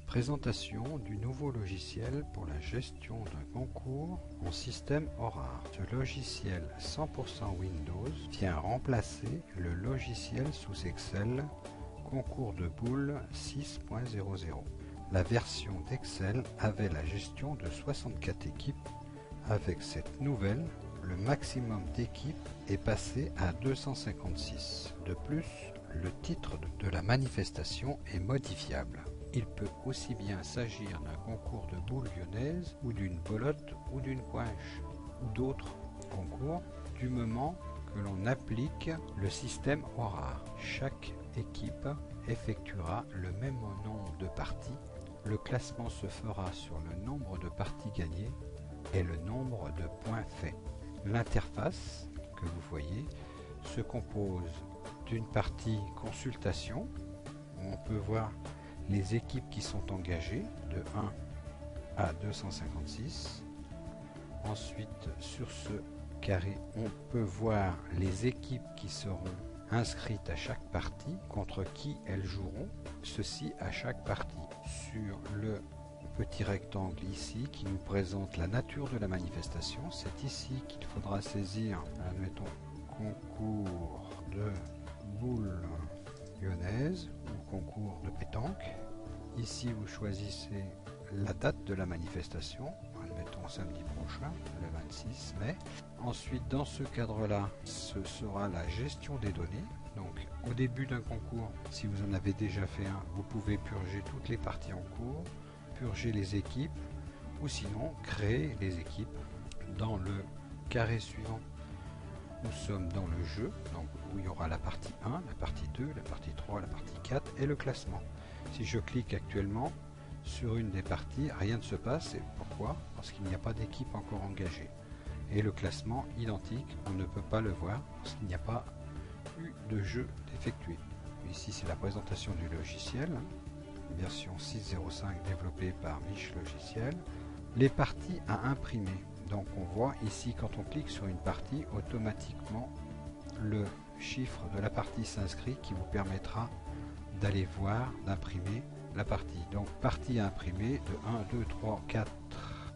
Présentation du nouveau logiciel pour la gestion d'un concours en système horaire. Ce logiciel 100% Windows vient remplacer le logiciel sous Excel Concours de boules 6.00. La version d'Excel avait la gestion de 64 équipes. Avec cette nouvelle, le maximum d'équipes est passé à 256. De plus, le titre de la manifestation est modifiable. Il peut aussi bien s'agir d'un concours de boules lyonnaises ou d'une belote ou d'une coinche ou d'autres concours du moment que l'on applique le système horaire. Chaque équipe effectuera le même nombre de parties. Le classement se fera sur le nombre de parties gagnées et le nombre de points faits. L'interface que vous voyez se compose d'une partie consultation où on peut voir les équipes qui sont engagées de 1 à 256. Ensuite, sur ce carré, on peut voir les équipes qui seront inscrites à chaque partie, contre qui elles joueront, ceci à chaque partie. Sur le petit rectangle ici qui nous présente la nature de la manifestation, c'est ici qu'il faudra saisir, admettons, concours de boules lyonnaise ou concours de pétanque. Ici vous choisissez la date de la manifestation, admettons samedi prochain, le 26 mai. Ensuite, dans ce cadre-là, ce sera la gestion des données. Donc au début d'un concours, si vous en avez déjà fait un, vous pouvez purger toutes les parties en cours, purger les équipes ou sinon créer les équipes. Dans le carré suivant, nous sommes dans le jeu, donc où il y aura la partie 1, la partie 2, la partie 3, la partie 4 et le classement. Si je clique actuellement sur une des parties, rien ne se passe. Et pourquoi? Parce qu'il n'y a pas d'équipe encore engagée. Et le classement identique, on ne peut pas le voir parce qu'il n'y a pas eu de jeu effectué. Ici c'est la présentation du logiciel, version 6.05 développée par Mich Logiciel. Les parties à imprimer. Donc on voit ici quand on clique sur une partie, automatiquement le chiffre de la partie s'inscrit qui vous permettra d'aller voir, d'imprimer la partie. Donc partie à imprimer de 1, 2, 3, 4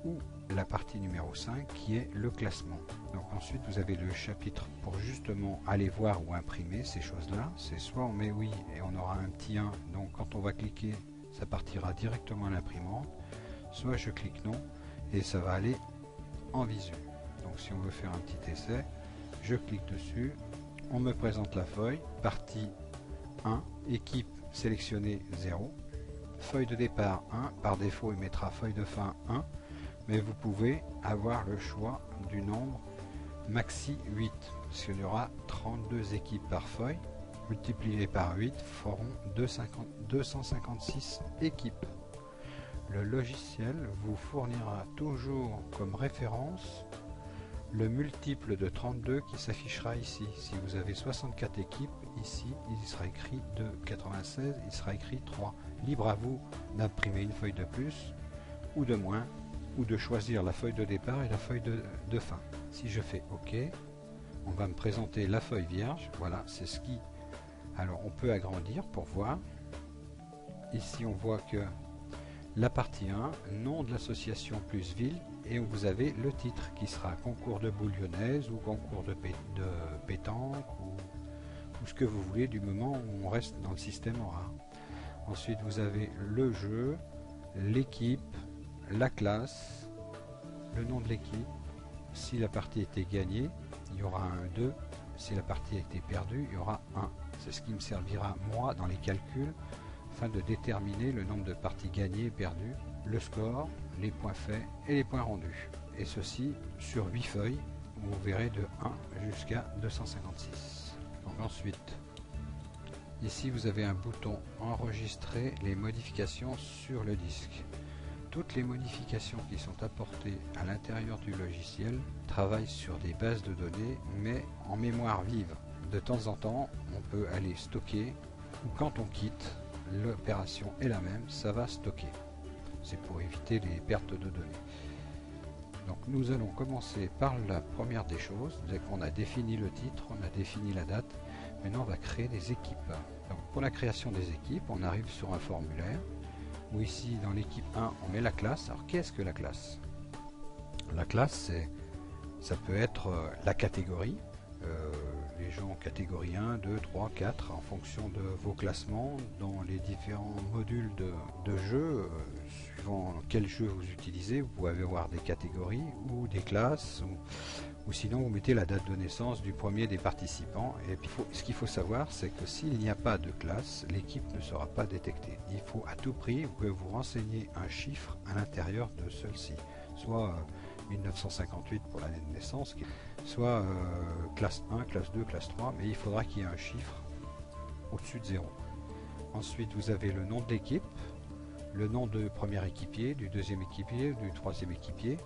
ou la partie numéro 5 qui est le classement. Donc ensuite vous avez le chapitre pour justement aller voir ou imprimer ces choses-là. C'est soit on met oui et on aura un petit 1, donc quand on va cliquer ça partira directement à l'imprimante, soit je clique non et ça va aller en visu. Donc si on veut faire un petit essai, je clique dessus, on me présente la feuille, partie 1, équipe sélectionnée 0, feuille de départ 1, par défaut il mettra feuille de fin 1, mais vous pouvez avoir le choix du nombre maxi 8, parce qu'il y aura 32 équipes par feuille, multiplié par 8 feront 256 équipes. Le logiciel vous fournira toujours comme référence le multiple de 32 qui s'affichera ici. Si vous avez 64 équipes, ici il sera écrit 2, 96, il sera écrit 3. Libre à vous d'imprimer une feuille de plus ou de moins, ou de choisir la feuille de départ et la feuille de fin. Si je fais OK, on va me présenter la feuille vierge. Voilà, c'est ce qui... Alors on peut agrandir pour voir. Ici on voit que la partie 1, nom de l'association plus ville, et vous avez le titre qui sera concours de boules lyonnaises ou concours de pétanque ou ce que vous voulez du moment où on reste dans le système horaire. Ensuite vous avez le jeu, l'équipe, la classe, le nom de l'équipe. Si la partie était gagnée, il y aura un 2. Si la partie a été perdue, il y aura 1. C'est ce qui me servira moi dans les calculs afin de déterminer le nombre de parties gagnées et perdues, le score, les points faits et les points rendus. Et ceci sur 8 feuilles, où vous verrez de 1 jusqu'à 256. Donc ensuite, ici vous avez un bouton enregistrer les modifications sur le disque. Toutes les modifications qui sont apportées à l'intérieur du logiciel travaillent sur des bases de données, mais en mémoire vive. De temps en temps, on peut aller stocker, ou quand on quitte, l'opération est la même, ça va stocker. C'est pour éviter les pertes de données. Donc nous allons commencer par la première des choses. Dès qu'on a défini le titre, on a défini la date, maintenant on va créer des équipes. Donc pour la création des équipes, on arrive sur un formulaire. où ici dans l'équipe 1 on met la classe. Alors qu'est-ce que la classe? La classe, ça peut être la catégorie, les gens en catégorie 1, 2, 3, 4 en fonction de vos classements dans les différents modules de jeu, suivant quel jeu vous utilisez. Vous pouvez avoir des catégories ou des classes, ou sinon vous mettez la date de naissance du premier des participants. Et puis ce qu'il faut savoir, c'est que s'il n'y a pas de classe, l'équipe ne sera pas détectée. Il faut à tout prix que vous renseigner un chiffre à l'intérieur de celle-ci, soit 1958 pour l'année de naissance, soit classe 1, classe 2, classe 3, mais il faudra qu'il y ait un chiffre au-dessus de 0. Ensuite vous avez le nom de l'équipe, le nom de premier équipier, du deuxième équipier, du troisième équipier.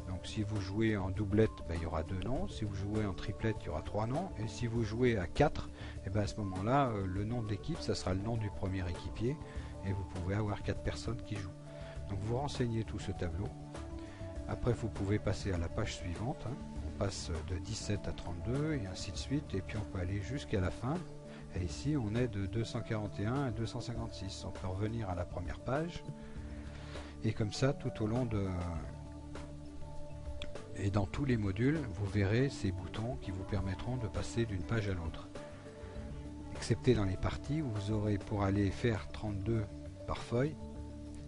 Donc si vous jouez en doublette, il y aura 2 noms, si vous jouez en triplette, il y aura 3 noms, et si vous jouez à 4, à ce moment-là, le nom de l'équipe, ça sera le nom du premier équipier, et vous pouvez avoir 4 personnes qui jouent. Donc vous renseignez tout ce tableau. Après vous pouvez passer à la page suivante, on passe de 17 à 32 et ainsi de suite, et puis on peut aller jusqu'à la fin. Et ici on est de 241 à 256, on peut revenir à la première page, et comme ça tout au long de... Et dans tous les modules, vous verrez ces boutons qui vous permettront de passer d'une page à l'autre. Excepté dans les parties où vous aurez pour aller faire 32 par feuille.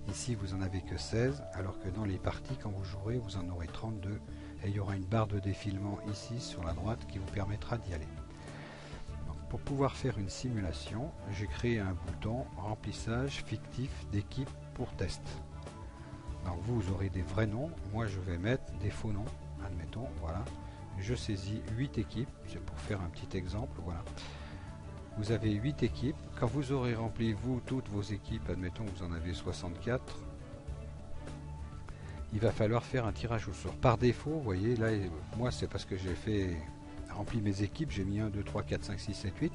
Ici vous en avez que 16, alors que dans les parties quand vous jouerez vous en aurez 32, et il y aura une barre de défilement ici sur la droite qui vous permettra d'y aller. Donc, pour pouvoir faire une simulation, j'ai créé un bouton remplissage fictif d'équipe pour test. Donc vous aurez des vrais noms, moi je vais mettre des faux noms, admettons, voilà. Je saisis 8 équipes, c'est pour faire un petit exemple, voilà. Vous avez 8 équipes, quand vous aurez rempli vous toutes vos équipes, admettons vous en avez 64, il va falloir faire un tirage au sort. Par défaut, vous voyez, là, moi c'est parce que j'ai fait rempli mes équipes, j'ai mis 1, 2, 3, 4, 5, 6, 7, 8.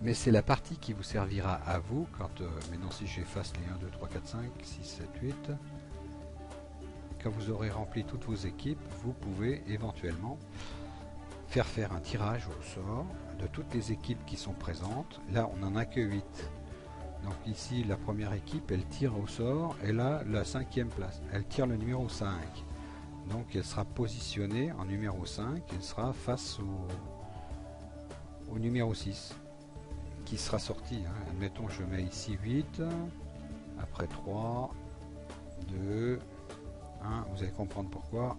Mais c'est la partie qui vous servira à vous quand maintenant si j'efface les 1, 2, 3, 4, 5, 6, 7, 8, quand vous aurez rempli toutes vos équipes, vous pouvez éventuellement faire un tirage au sort de toutes les équipes qui sont présentes. Là on n'en a que 8. Donc ici la première équipe elle tire au sort, elle a la 5e place, elle tire le numéro 5. Donc elle sera positionnée en numéro 5, elle sera face au numéro 6. Qui sera sorti, admettons je mets ici 8, après 3, 2, 1, vous allez comprendre pourquoi,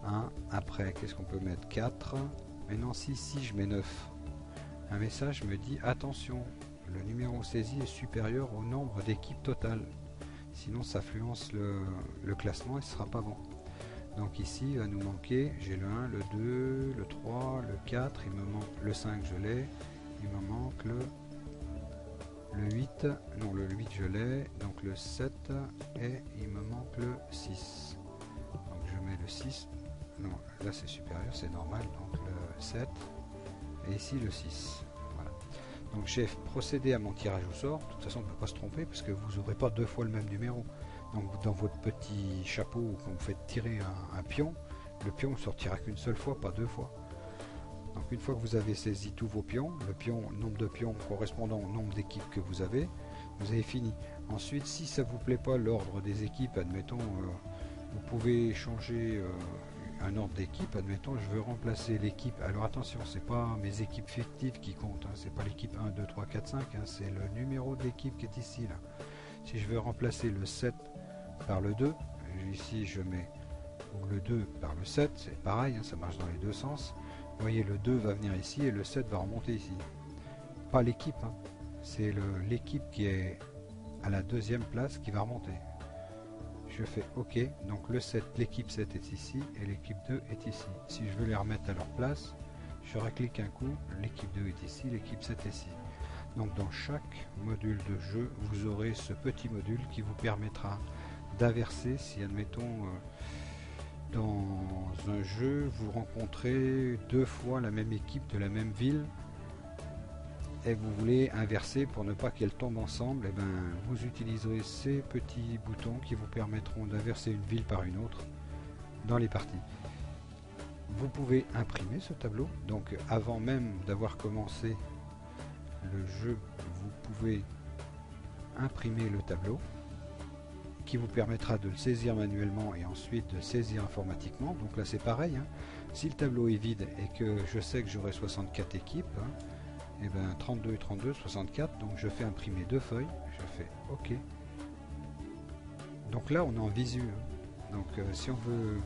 1, après qu'est-ce qu'on peut mettre, 4, maintenant si je mets 9, un message me dit attention, le numéro saisi est supérieur au nombre d'équipes totales, sinon ça influence le classement et ce sera pas bon. Donc ici il va nous manquer, j'ai le 1, le 2, le 3, le 4, il me manque le 5, je l'ai. Il me manque le 8, non le 8 je l'ai, donc le 7 et il me manque le 6. Donc je mets le 6, non là c'est supérieur, c'est normal, donc le 7 et ici le 6. Voilà. Donc j'ai procédé à mon tirage au sort, de toute façon on ne peut pas se tromper parce que vous n'aurez pas 2 fois le même numéro. Donc dans votre petit chapeau, quand vous faites tirer un pion, le pion ne sortira qu'une seule fois, pas 2 fois. Donc une fois que vous avez saisi tous vos pions, le nombre de pions correspondant au nombre d'équipes que vous avez fini. Ensuite, si ça vous plaît pas l'ordre des équipes, admettons, vous pouvez changer un ordre d'équipe. Admettons, je veux remplacer l'équipe. Alors attention, c'est pas mes équipes fictives qui comptent, c'est pas l'équipe 1, 2, 3, 4, 5, c'est le numéro de l'équipe qui est ici là. Si je veux remplacer le 7 par le 2, ici je mets le 2 par le 7, c'est pareil, ça marche dans les deux sens. Vous voyez, le 2 va venir ici et le 7 va remonter ici. Pas l'équipe, c'est l'équipe qui est à la 2e place qui va remonter. Je fais OK, donc le 7, l'équipe 7 est ici et l'équipe 2 est ici. Si je veux les remettre à leur place, je reclique un coup, l'équipe 2 est ici, l'équipe 7 est ici. Donc dans chaque module de jeu, vous aurez ce petit module qui vous permettra d'inverser si, admettons, dans un jeu, vous rencontrez 2 fois la même équipe de la même ville et vous voulez inverser pour ne pas qu'elles tombent ensemble, et vous utiliserez ces petits boutons qui vous permettront d'inverser une ville par une autre dans les parties. Vous pouvez imprimer ce tableau, donc avant même d'avoir commencé le jeu, vous pouvez imprimer le tableau qui vous permettra de le saisir manuellement et ensuite de le saisir informatiquement. Donc là c'est pareil, hein. Si le tableau est vide et que je sais que j'aurai 64 équipes, hein, et ben 32 et 32, 64, donc je fais imprimer 2 feuilles, je fais OK. Donc là on est en visu, hein. Donc si on veut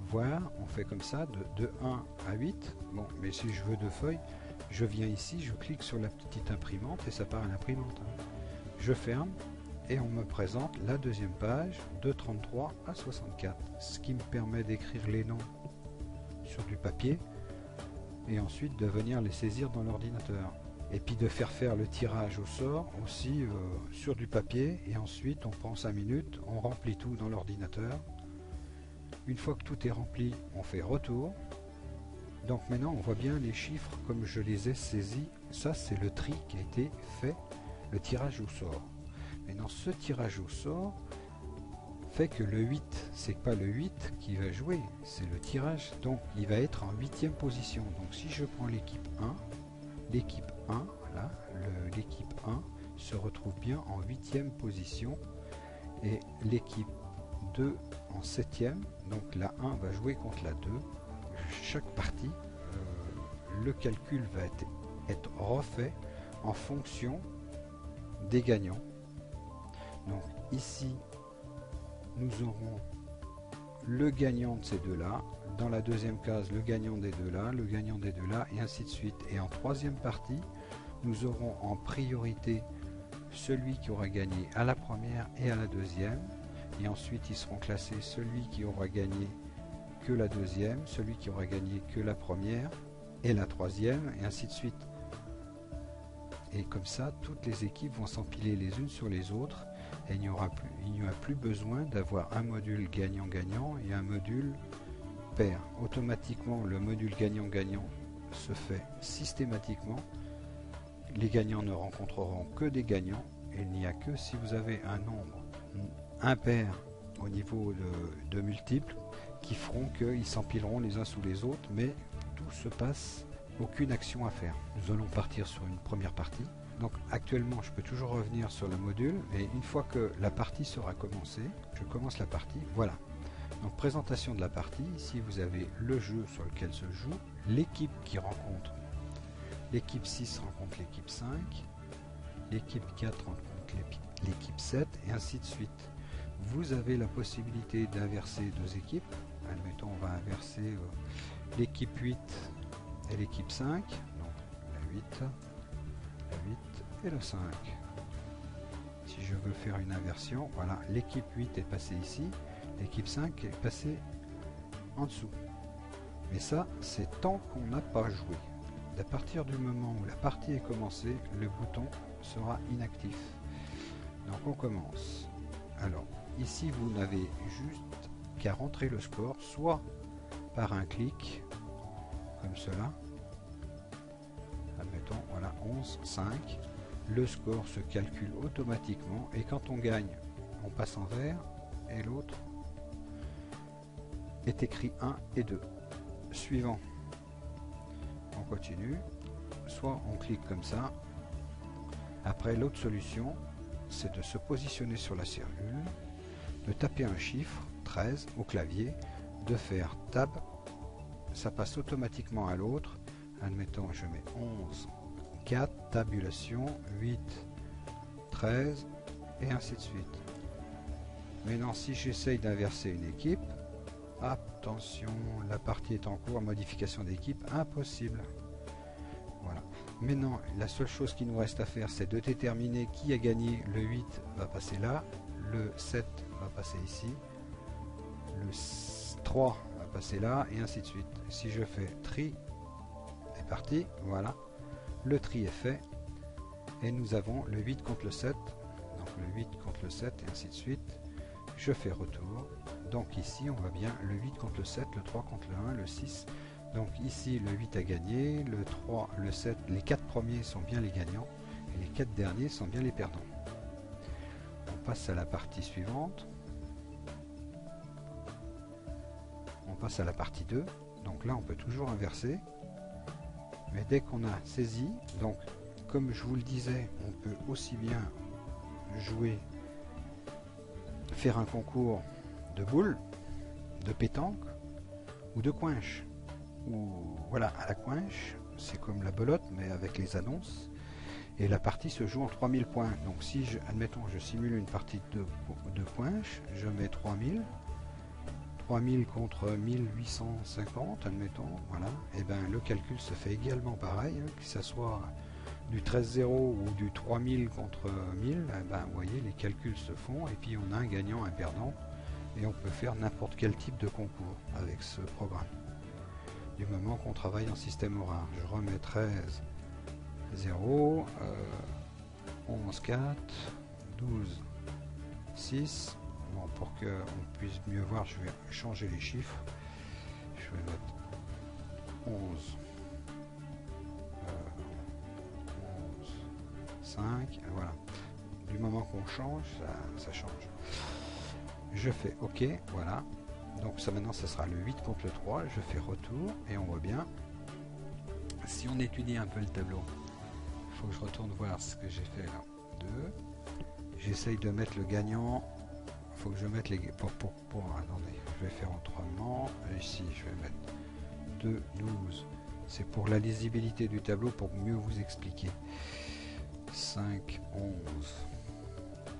voir, on fait comme ça, de 1 à 8. Bon, mais si je veux 2 feuilles, je viens ici, je clique sur la petite imprimante et ça part à l'imprimante, hein. Je ferme et on me présente la deuxième page de 33 à 64, ce qui me permet d'écrire les noms sur du papier et ensuite de venir les saisir dans l'ordinateur. Et puis de faire le tirage au sort aussi sur du papier, et ensuite on prend 5 minutes, on remplit tout dans l'ordinateur. Une fois que tout est rempli, on fait retour. Donc maintenant on voit bien les chiffres comme je les ai saisis. Ça c'est le tri qui a été fait, le tirage au sort. Maintenant ce tirage au sort fait que le 8, c'est pas le 8 qui va jouer, c'est le tirage, donc il va être en 8e position. Donc si je prends l'équipe 1, l'équipe 1, là, l'équipe 1 se retrouve bien en 8e position et l'équipe 2 en 7e, donc la 1 va jouer contre la 2. Chaque partie, le calcul va être refait en fonction des gagnants. Donc ici, nous aurons le gagnant de ces deux-là, dans la deuxième case le gagnant des deux-là, le gagnant des deux-là, et ainsi de suite. Et en troisième partie, nous aurons en priorité celui qui aura gagné à la première et à la deuxième, et ensuite ils seront classés celui qui aura gagné que la deuxième, celui qui aura gagné que la première et la troisième, et ainsi de suite. Et comme ça, toutes les équipes vont s'empiler les unes sur les autres, et il n'y aura plus besoin d'avoir un module gagnant-gagnant et un module pair. Automatiquement, le module gagnant-gagnant se fait systématiquement. Les gagnants ne rencontreront que des gagnants, et il n'y a que si vous avez un nombre impair au niveau de multiples qui feront qu'ils s'empileront les uns sous les autres, mais tout se passe, aucune action à faire. Nous allons partir sur une première partie. Donc actuellement je peux toujours revenir sur le module, et une fois que la partie sera commencée, je commence la partie, voilà. Donc présentation de la partie, ici vous avez le jeu sur lequel se joue, l'équipe qui rencontre, l'équipe 6 rencontre l'équipe 5, l'équipe 4 rencontre l'équipe 7, et ainsi de suite. Vous avez la possibilité d'inverser deux équipes, admettons on va inverser l'équipe 8 et l'équipe 5, donc la 8 et le 5. Si je veux faire une inversion, voilà, l'équipe 8 est passée ici, l'équipe 5 est passée en dessous. Mais ça, c'est tant qu'on n'a pas joué. À partir du moment où la partie est commencée, le bouton sera inactif. Donc on commence. Alors, ici vous n'avez juste qu'à rentrer le score, soit par un clic, comme cela. Admettons, voilà, 11, 5. Le score se calcule automatiquement, et quand on gagne, on passe en vert, et l'autre est écrit 1 et 2. Suivant. On continue. Soit on clique comme ça. Après, l'autre solution, c'est de se positionner sur la cellule, de taper un chiffre, 13, au clavier, de faire Tab. Ça passe automatiquement à l'autre. Admettons, je mets 11, 4, tabulation, 8, 13, et ainsi de suite. Maintenant, si j'essaye d'inverser une équipe, attention, la partie est en cours, modification d'équipe, impossible. Voilà. Maintenant, la seule chose qui nous reste à faire, c'est de déterminer qui a gagné. Le 8 va passer là, le 7 va passer ici, le 3 va passer là, et ainsi de suite. Si je fais tri, c'est parti, voilà, le tri est fait, et nous avons le 8 contre le 7, donc le 8 contre le 7, et ainsi de suite. Je fais retour, donc ici on voit bien le 8 contre le 7, le 3 contre le 1, le 6, donc ici le 8 a gagné, le 3, le 7, les 4 premiers sont bien les gagnants, et les 4 derniers sont bien les perdants. On passe à la partie suivante, on passe à la partie 2, donc là on peut toujours inverser, mais dès qu'on a saisi, donc comme je vous le disais, on peut aussi bien jouer, faire un concours de boules, de pétanque ou de coinche. Ou voilà, à la coinche, c'est comme la belote mais avec les annonces. Et la partie se joue en 3000 points. Donc si, admettons, je simule une partie de coinche, je mets 3000. 3000 contre 1850, admettons, voilà. Et bien le calcul se fait également pareil, hein, que ce soit du 13-0 ou du 3000 contre 1000, eh ben, vous voyez, les calculs se font et puis on a un gagnant, un perdant. Et on peut faire n'importe quel type de concours avec ce programme. Du moment qu'on travaille en système horaire. Je remets 13, 0, 11, 4, 12, 6. Bon, pour qu'on puisse mieux voir, je vais changer les chiffres. Je vais mettre 11, 5, voilà. Du moment qu'on change, ça change. Je fais OK, voilà. Donc ça maintenant, ça sera le 8 contre le 3. Je fais retour et on voit bien. Si on étudie un peu le tableau, il faut que je retourne voir ce que j'ai fait là. 2. J'essaye de mettre le gagnant. Il faut que je mette les... attendez, je vais faire autrement. Ici, je vais mettre 2, 12. C'est pour la lisibilité du tableau, pour mieux vous expliquer. 5, 11,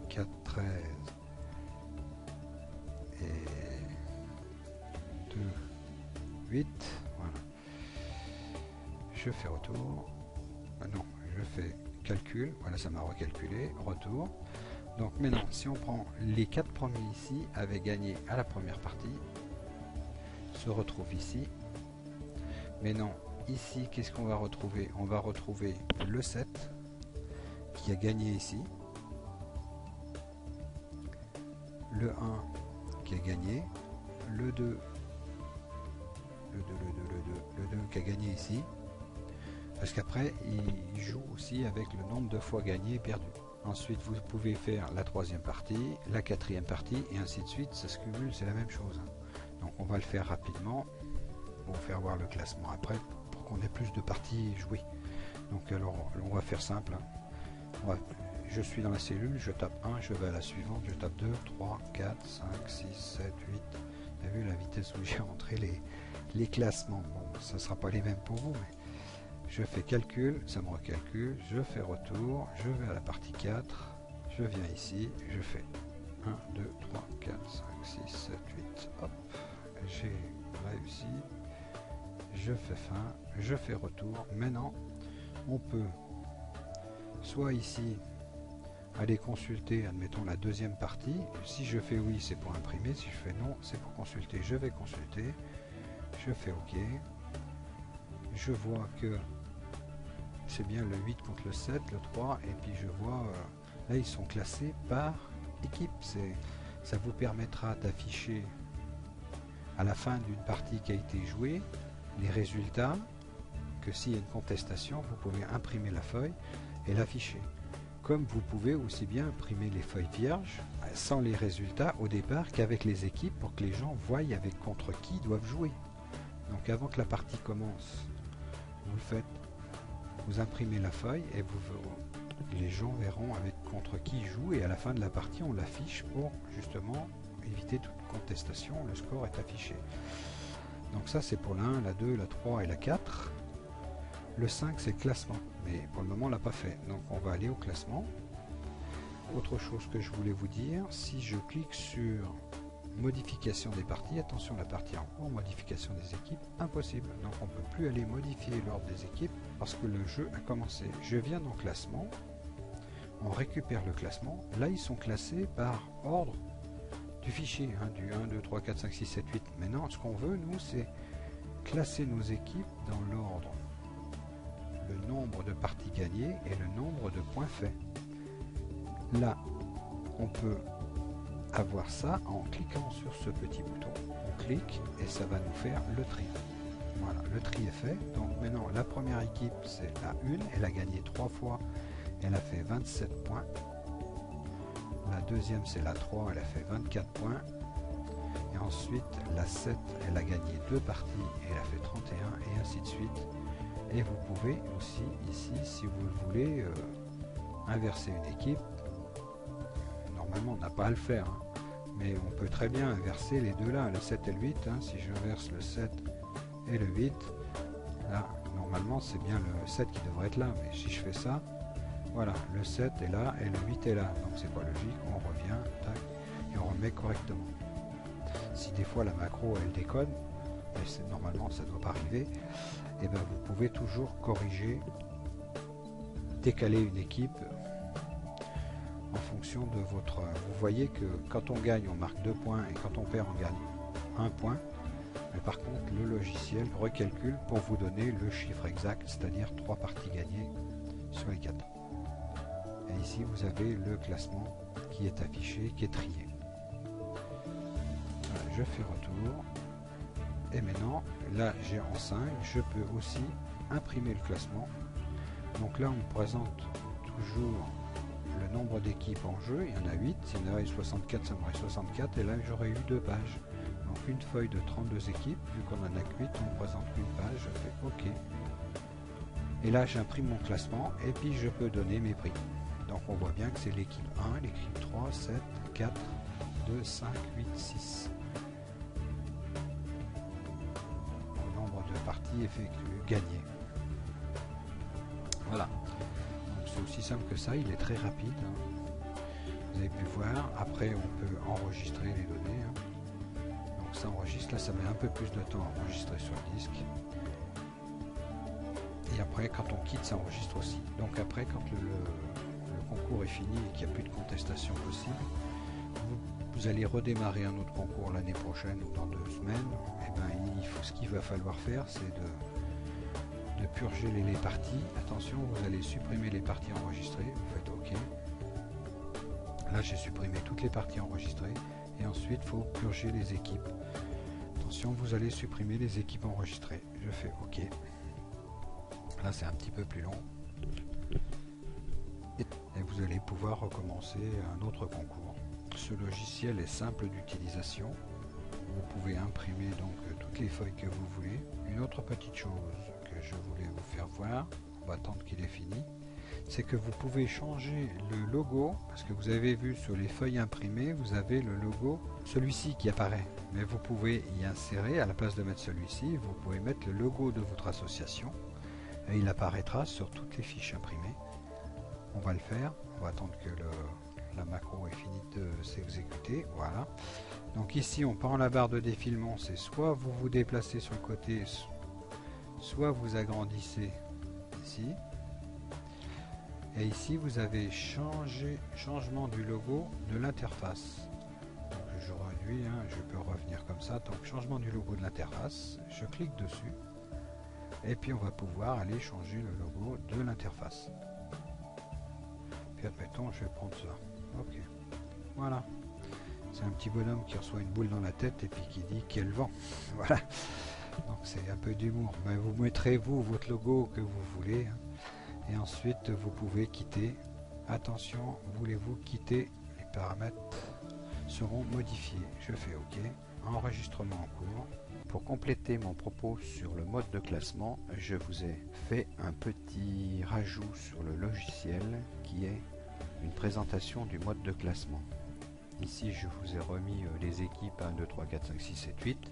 4, 13 et 2, 8. Voilà. Je fais retour. Non, je fais calcul. Voilà, ça m'a recalculé. Retour. Donc maintenant, si on prend les 4 premiers ici, avaient gagné à la première partie, se retrouvent ici. Mais non, ici, qu'est-ce qu'on va retrouver? On va retrouver le 7 qui a gagné ici, le 1 qui a gagné, le 2, le 2 qui a gagné ici, parce qu'après il joue aussi avec le nombre de fois gagné et perdu. Ensuite vous pouvez faire la troisième partie, la quatrième partie et ainsi de suite, ça se cumule, c'est la même chose. Donc on va le faire rapidement pour vous faire voir le classement après, pour qu'on ait plus de parties jouées. Donc alors on va faire simple. Ouais, je suis dans la cellule, je tape 1, je vais à la suivante, je tape 2, 3, 4, 5, 6, 7, 8. Vous avez vu la vitesse où j'ai rentré les classements. Bon, ça ne sera pas les mêmes pour vous, mais je fais calcul, ça me recalcule, je fais retour, je vais à la partie 4, je viens ici, je fais 1, 2, 3, 4, 5, 6, 7, 8. Hop, j'ai réussi, je fais fin, je fais retour. Maintenant, on peut soit ici aller consulter, admettons, la deuxième partie. Si je fais oui, c'est pour imprimer. Si je fais non, c'est pour consulter. Je vais consulter. Je fais OK. Je vois que c'est bien le 8 contre le 7, le 3. Et puis je vois, là, ils sont classés par équipe. Ça vous permettra d'afficher à la fin d'une partie qui a été jouée les résultats. Que s'il y a une contestation, vous pouvez imprimer la feuille et l'afficher. Comme vous pouvez aussi bien imprimer les feuilles vierges sans les résultats au départ qu'avec les équipes pour que les gens voient avec contre qui ils doivent jouer. Donc avant que la partie commence, vous le faites, vous imprimez la feuille et les gens verront avec contre qui ils jouent et à la fin de la partie on l'affiche pour justement éviter toute contestation, le score est affiché. Donc ça c'est pour la 1, la 2, la 3 et la 4. Le 5 c'est le classement, mais pour le moment on l'a pas fait, donc on va aller au classement. Autre chose que je voulais vous dire, si je clique sur modification des parties, attention la partie en cours, modification des équipes, impossible, donc on ne peut plus aller modifier l'ordre des équipes parce que le jeu a commencé. Je viens dans classement, on récupère le classement, là ils sont classés par ordre du fichier, hein, du 1, 2, 3, 4, 5, 6, 7, 8. Maintenant ce qu'on veut nous c'est classer nos équipes dans l'ordre, le nombre de parties gagnées et le nombre de points faits. Là, on peut avoir ça en cliquant sur ce petit bouton. On clique et ça va nous faire le tri. Voilà, le tri est fait. Donc maintenant, la première équipe, c'est la 1. Elle a gagné 3 fois. Elle a fait 27 points. La deuxième, c'est la 3. Elle a fait 24 points. Et ensuite, la 7, elle a gagné 2 parties et elle a fait 31 et ainsi de suite. Et vous pouvez aussi ici, si vous le voulez, inverser une équipe normalement on n'a pas à le faire, hein. Mais on peut très bien inverser les deux là, le 7 et le 8, hein. Si je verse le 7 et le 8, là normalement c'est bien le 7 qui devrait être là, mais si je fais ça, voilà, le 7 est là et le 8 est là, donc c'est pas logique, on revient, tac, et on remet correctement. Si des fois la macro elle déconne, et normalement ça ne doit pas arriver, et ben vous pouvez toujours corriger, décaler une équipe en fonction de votre... Vous voyez que quand on gagne on marque 2 points et quand on perd on gagne 1 point, mais par contre le logiciel recalcule pour vous donner le chiffre exact, c'est-à-dire 3 parties gagnées sur les 4. Et ici vous avez le classement qui est affiché, qui est trié. Voilà, je fais retour. Et maintenant, là j'ai en 5, je peux aussi imprimer le classement. Donc là on me présente toujours le nombre d'équipes en jeu, il y en a 8, s'il y en avait 64, ça m'aurait 64, et là j'aurais eu 2 pages. Donc une feuille de 32 équipes, vu qu'on en a que 8, on me présente une page, je fais OK. Et là j'imprime mon classement, et puis je peux donner mes prix. Donc on voit bien que c'est l'équipe 1, l'équipe 3, 7, 4, 2, 5, 8, 6. De parties effectuées, gagnées. Voilà. Donc c'est aussi simple que ça, il est très rapide. Vous avez pu voir. Après, on peut enregistrer les données. Donc ça enregistre. Là, ça met un peu plus de temps à enregistrer sur le disque. Et après, quand on quitte, ça enregistre aussi. Donc après, quand le concours est fini et qu'il n'y a plus de contestation possible, vous allez redémarrer un autre concours l'année prochaine ou dans 2 semaines. Et ben, ce qu'il va falloir faire, c'est de purger les parties. Attention, vous allez supprimer les parties enregistrées. Vous faites OK. Là, j'ai supprimé toutes les parties enregistrées. Et ensuite, il faut purger les équipes. Attention, vous allez supprimer les équipes enregistrées. Je fais OK. Là, c'est un petit peu plus long. Et vous allez pouvoir recommencer un autre concours. Ce logiciel est simple d'utilisation. Vous pouvez imprimer donc toutes les feuilles que vous voulez. Une autre petite chose que je voulais vous faire voir, on va attendre qu'il est fini, c'est que vous pouvez changer le logo, parce que vous avez vu sur les feuilles imprimées, vous avez le logo, celui-ci qui apparaît. Mais vous pouvez y insérer, à la place de mettre celui-ci, vous pouvez mettre le logo de votre association, et il apparaîtra sur toutes les fiches imprimées. On va le faire, on va attendre que la macro est finie de s'exécuter, voilà. Donc ici on prend la barre de défilement, c'est soit vous vous déplacez sur le côté, soit vous agrandissez ici. Et ici vous avez changement du logo de l'interface. Je réduis, je peux revenir comme ça. Donc changement du logo de l'interface, je clique dessus. Et puis on va pouvoir aller changer le logo de l'interface. Puis admettons, je vais prendre ça. Ok, voilà. C'est un petit bonhomme qui reçoit une boule dans la tête et puis qui dit quel vent. Voilà. Donc c'est un peu d'humour. Mais vous mettrez votre logo que vous voulez. Et ensuite vous pouvez quitter. Attention, voulez-vous quitter? Les paramètres seront modifiés. Je fais OK. Enregistrement en cours. Pour compléter mon propos sur le mode de classement, je vous ai fait un petit rajout sur le logiciel qui est une présentation du mode de classement. Ici je vous ai remis les équipes 1, 2, 3, 4, 5, 6, 7, 8.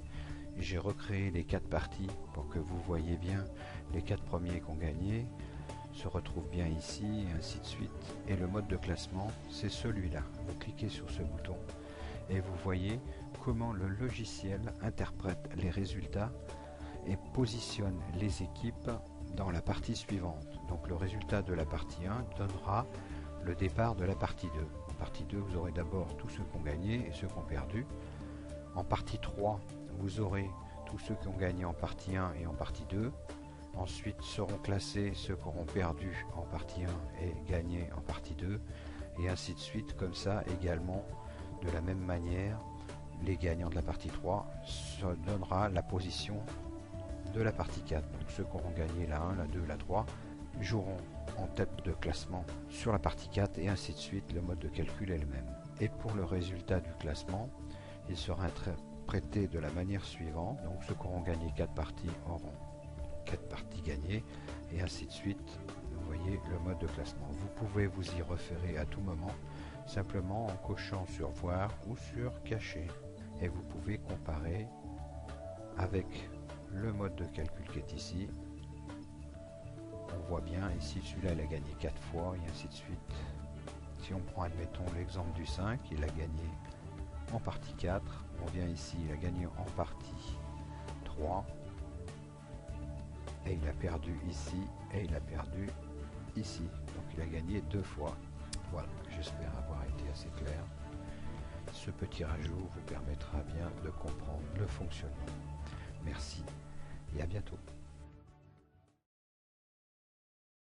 J'ai recréé les 4 parties pour que vous voyez bien les 4 premiers qui ont gagné se retrouvent bien ici et ainsi de suite. Et le mode de classement c'est celui-là. Vous cliquez sur ce bouton et vous voyez comment le logiciel interprète les résultats et positionne les équipes dans la partie suivante. Donc le résultat de la partie 1 donnera le départ de la partie 2. En partie 2, vous aurez d'abord tous ceux qui ont gagné et ceux qui ont perdu. En partie 3, vous aurez tous ceux qui ont gagné en partie 1 et en partie 2. Ensuite seront classés ceux qui auront perdu en partie 1 et gagné en partie 2. Et ainsi de suite, comme ça également, de la même manière, les gagnants de la partie 3 se donnera la position de la partie 4. Donc ceux qui auront gagné la 1, la 2, la 3 joueront en tête de classement sur la partie 4 et ainsi de suite. Le mode de calcul est le même. Et pour le résultat du classement, il sera interprété de la manière suivante. Donc ceux qui auront gagné 4 parties auront 4 parties gagnées et ainsi de suite. Vous voyez le mode de classement. Vous pouvez vous y référer à tout moment simplement en cochant sur voir ou sur cacher. Et vous pouvez comparer avec le mode de calcul qui est ici. On voit bien ici, celui-là il a gagné 4 fois et ainsi de suite. Si on prend admettons l'exemple du 5, il a gagné en partie 4, on vient ici, il a gagné en partie 3, et il a perdu ici, et il a perdu ici. Donc il a gagné 2 fois. Voilà, j'espère avoir été assez clair. Ce petit rajout vous permettra bien de comprendre le fonctionnement. Merci et à bientôt.